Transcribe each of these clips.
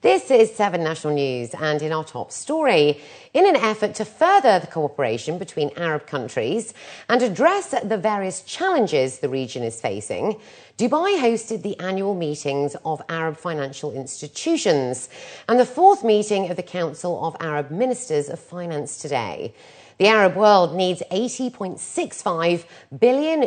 This is 7 National News, and in our top story, in an effort to further the cooperation between Arab countries and address the various challenges the region is facing, Dubai hosted the annual meetings of Arab financial institutions and the fourth meeting of the Council of Arab Ministers of Finance today. The Arab world needs $80.65 billion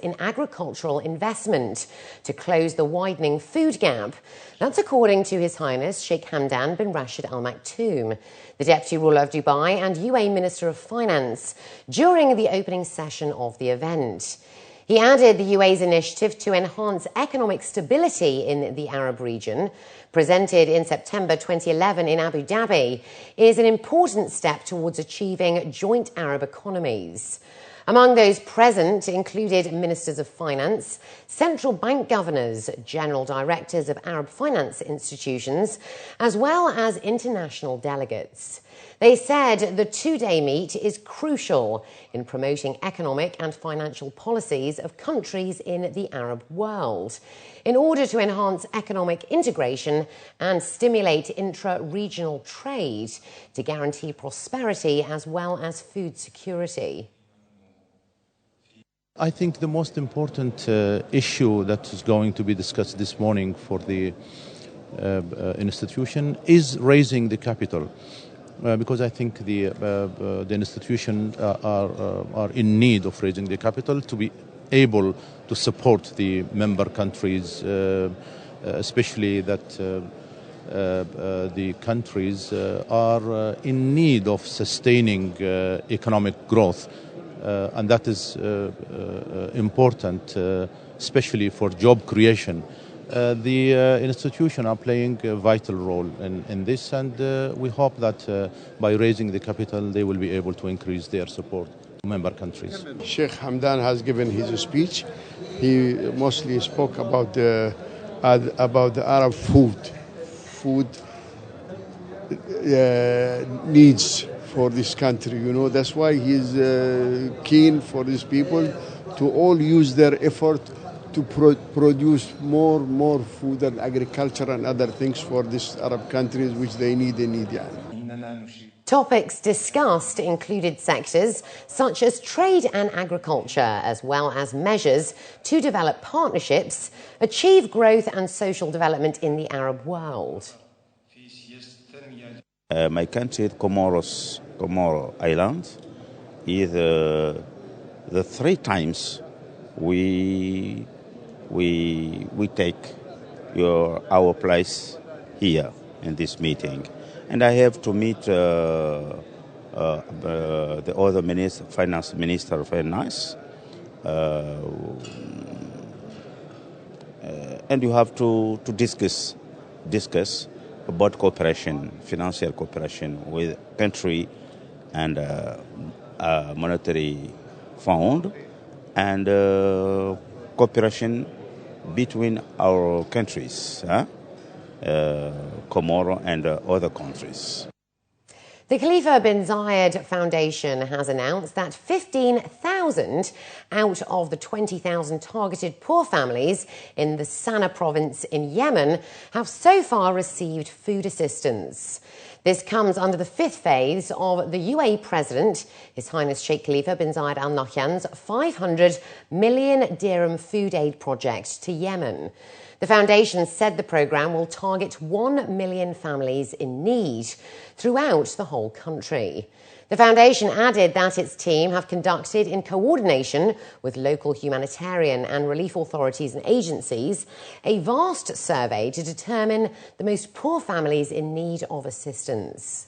in agricultural investment to close the widening food gap. That's according to His Highness Sheikh Hamdan bin Rashid Al Maktoum, the Deputy Ruler of Dubai and UAE Minister of Finance, during the opening session of the event. He added the UAE's initiative to enhance economic stability in the Arab region, presented in September 2011 in Abu Dhabi, is an important step towards achieving joint Arab economies. Among those present included ministers of finance, central bank governors, general directors of Arab finance institutions, as well as international delegates. They said the two-day meet is crucial in promoting economic and financial policies of countries in the Arab world, in order to enhance economic integration and stimulate intra-regional trade to guarantee prosperity as well as food security. I think the most important issue that is going to be discussed this morning for the institution is raising the capital. Because I think the institution are in need of raising the capital to be able to support the member countries, especially that the countries are in need of sustaining economic growth, and that is important, especially for job creation. The institution are playing a vital role in this, and we hope that by raising the capital they will be able to increase their support to member countries. Sheikh Hamdan has given his speech. He mostly spoke about the Arab food needs for this country. You know, that's why he's keen for these people to all use their effort to produce more food and agriculture and other things for these Arab countries which they need. Topics discussed included sectors such as trade and agriculture, as well as measures to develop partnerships, achieve growth and social development in the Arab world. My country, Comoro Island, is the 3 times we take our place here in this meeting, and I have to meet the other minister, finance minister of finance, and you have to discuss about cooperation, financial cooperation with country and monetary fund, and cooperation between our countries, Comoro and other countries. The Khalifa bin Zayed Foundation has announced that 15,000 out of the 20,000 targeted poor families in the Sana'a province in Yemen have so far received food assistance. This comes under the 5th phase of the UAE President, His Highness Sheikh Khalifa bin Zayed Al Nahyan's 500 million dirham food aid project to Yemen. The foundation said the programme will target 1 million families in need throughout the whole country. The foundation added that its team have conducted, in coordination with local humanitarian and relief authorities and agencies, a vast survey to determine the most poor families in need of assistance.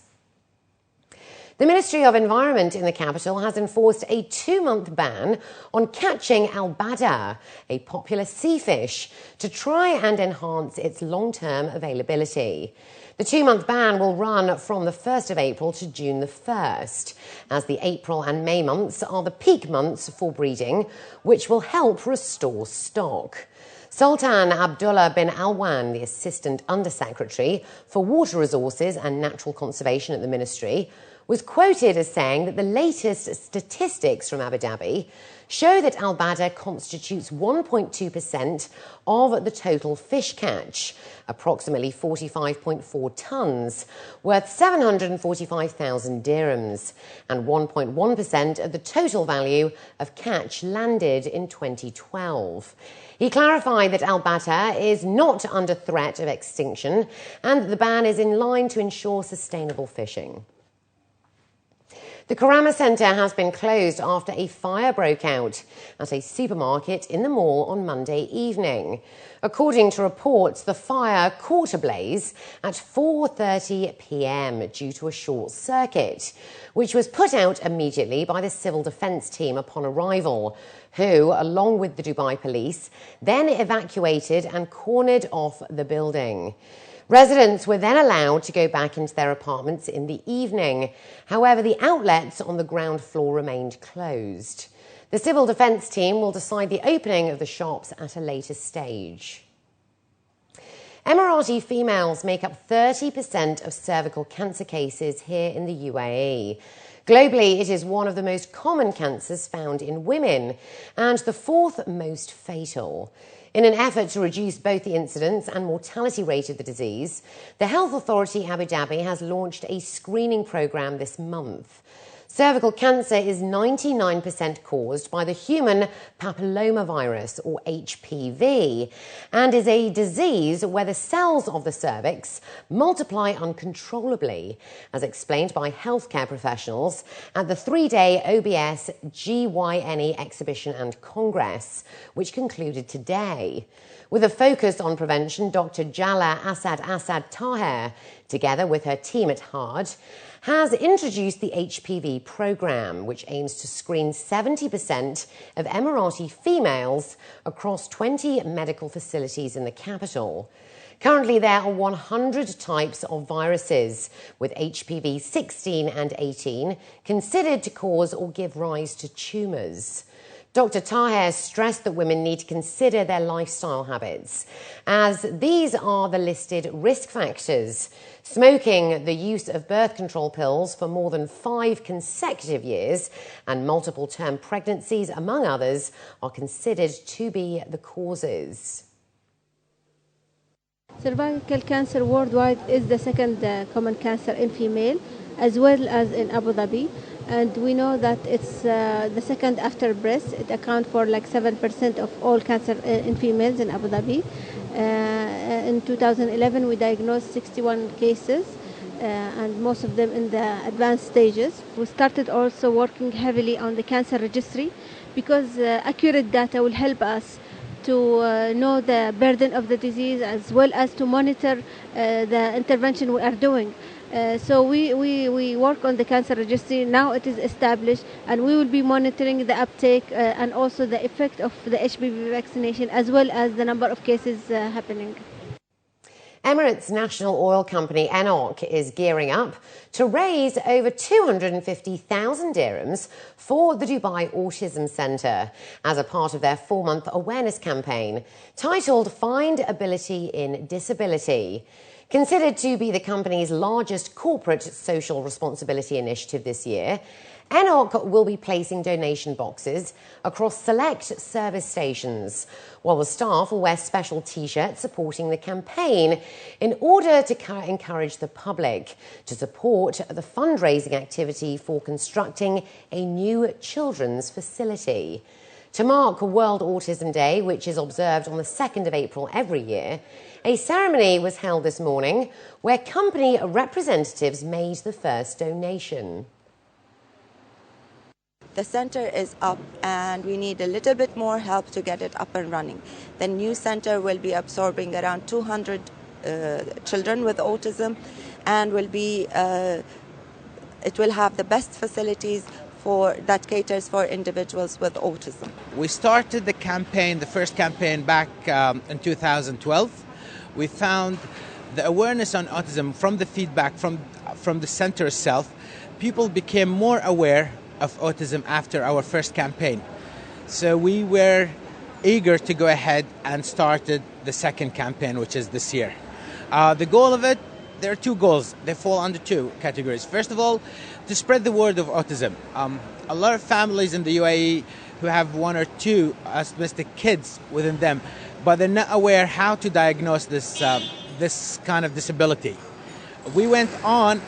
The Ministry of Environment in the capital has enforced a 2-month ban on catching albada, a popular sea fish, to try and enhance its long-term availability. The 2-month ban will run from the 1st of April to June the 1st, as the April and May months are the peak months for breeding, which will help restore stock. Sultan Abdullah bin Alwan, the Assistant Undersecretary for Water Resources and Natural Conservation at the Ministry, was quoted as saying that the latest statistics from Abu Dhabi show that al-Bada constitutes 1.2% of the total fish catch, approximately 45.4 tonnes, worth 745,000 dirhams, and 1.1% of the total value of catch landed in 2012. He clarified that al-Bada is not under threat of extinction and that the ban is in line to ensure sustainable fishing. The Kurama Centre has been closed after a fire broke out at a supermarket in the mall on Monday evening. According to reports, the fire caught ablaze at 4:30 p.m. due to a short circuit, which was put out immediately by the civil defence team upon arrival, who, along with the Dubai police, then evacuated and cornered off the building. Residents were then allowed to go back into their apartments in the evening. However, the outlets on the ground floor remained closed. The civil defence team will decide the opening of the shops at a later stage. Emirati females make up 30% of cervical cancer cases here in the UAE. Globally, it is one of the most common cancers found in women and the fourth most fatal. In an effort to reduce both the incidence and mortality rate of the disease, the Health Authority Abu Dhabi has launched a screening programme this month. Cervical cancer is 99% caused by the human papillomavirus, or HPV, and is a disease where the cells of the cervix multiply uncontrollably, as explained by healthcare professionals at the 3-day Obs-Gyne exhibition and congress, which concluded today. With a focus on prevention, Dr. Jala Asad Taher, together with her team at HARD, has introduced the HPV programme, which aims to screen 70% of Emirati females across 20 medical facilities in the capital. Currently, there are 100 types of viruses, with HPV 16 and 18 considered to cause or give rise to tumours. Dr. Taher stressed that women need to consider their lifestyle habits, as these are the listed risk factors. Smoking, the use of birth control pills for more than 5 consecutive years, and multiple-term pregnancies, among others, are considered to be the causes. Cervical cancer worldwide is the second common cancer in female, as well as in Abu Dhabi. And we know that it's the second after breast. It accounts for like 7% of all cancer in females in Abu Dhabi. In 2011, we diagnosed 61 cases, and most of them in the advanced stages. We started also working heavily on the cancer registry, because accurate data will help us to know the burden of the disease, as well as to monitor the intervention we are doing. So we work on the cancer registry. Now it is established, and we will be monitoring the uptake and also the effect of the HPV vaccination, as well as the number of cases happening. Emirates' national oil company, NOC, is gearing up to raise over 250,000 dirhams for the Dubai Autism Centre as a part of their 4-month awareness campaign titled Find Ability in Disability. Considered to be the company's largest corporate social responsibility initiative this year, NOC will be placing donation boxes across select service stations, while the staff will wear special T-shirts supporting the campaign in order to encourage the public to support the fundraising activity for constructing a new children's facility. To mark World Autism Day, which is observed on the 2nd of April every year, a ceremony was held this morning where company representatives made the first donation. The center is up, and we need a little bit more help to get it up and running. The new center will be absorbing around 200 children with autism, and it will have the best facilities that caters for individuals with autism. We started the campaign, the first campaign, back in 2012. We found the awareness on autism from the feedback from the center itself. People became more aware of autism after our first campaign. So we were eager to go ahead and started the second campaign, which is this year. The goal of it there are two goals. They fall under two categories. First of all, to spread the word of autism. A lot of families in the UAE who have one or two autistic kids within them, but they're not aware how to diagnose this kind of disability. We went on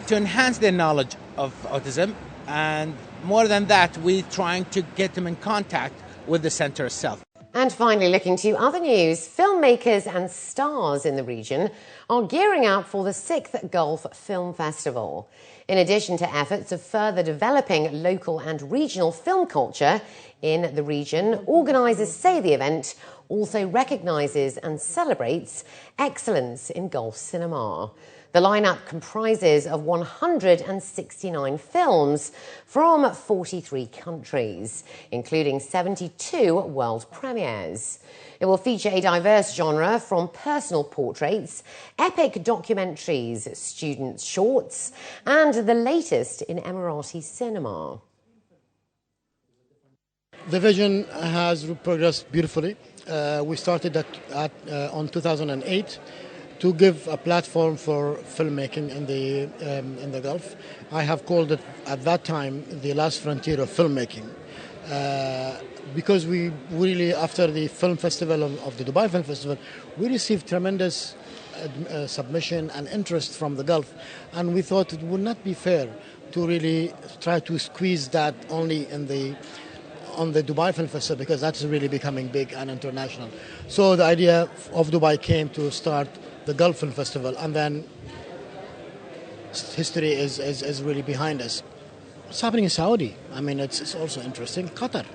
to enhance their knowledge of autism, and more than that, we're trying to get them in contact with the centre itself. And finally, looking to other news, filmmakers and stars in the region are gearing up for the 6th Gulf Film Festival. In addition to efforts of further developing local and regional film culture in the region, organisers say the event also recognises and celebrates excellence in Gulf cinema. The lineup comprises of 169 films from 43 countries, including 72 world premieres. It will feature a diverse genre from personal portraits, epic documentaries, student shorts, and the latest in Emirati cinema. The vision has progressed beautifully. We started on 2008. To give a platform for filmmaking in the Gulf. I have called it at that time the last frontier of filmmaking, because we really, after the film festival of the Dubai Film Festival, we received tremendous submission and interest from the Gulf, and we thought it would not be fair to really try to squeeze that only on the Dubai Film Festival, because that's really becoming big and international. So the idea of Dubai came to start the Gulf Film Festival, and then history is really behind us. What's happening in Saudi? I mean, it's also interesting. Qatar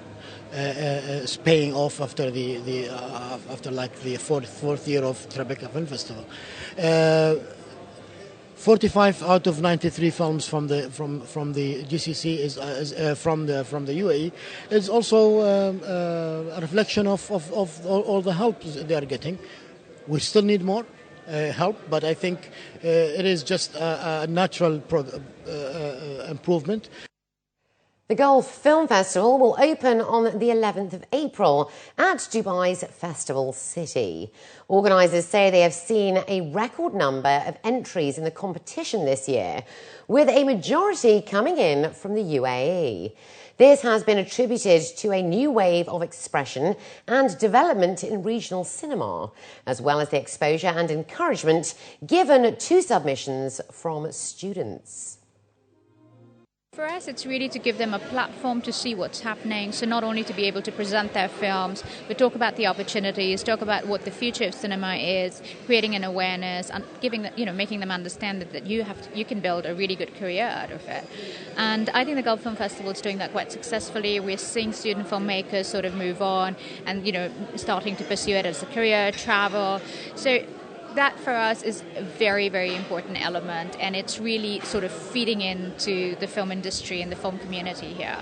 is paying off after after like the fourth year of Cervical Film Festival. 45 out of 93 films from the GCC is from the UAE is also a reflection of all the help they are getting. We still need more help, but I think it is just a natural improvement. The Gulf Film Festival will open on the 11th of April at Dubai's Festival City. Organisers say they have seen a record number of entries in the competition this year, with a majority coming in from the UAE. This has been attributed to a new wave of expression and development in regional cinema, as well as the exposure and encouragement given to submissions from students. For us, it's really to give them a platform to see what's happening, so not only to be able to present their films, but talk about the opportunities, talk about what the future of cinema is, creating an awareness, and making them understand that you can build a really good career out of it. And I think the Gulf Film Festival is doing that quite successfully. We're seeing student filmmakers sort of move on and starting to pursue it as a career, travel. So that for us is a very, very important element, and it's really sort of feeding into the film industry and the film community here.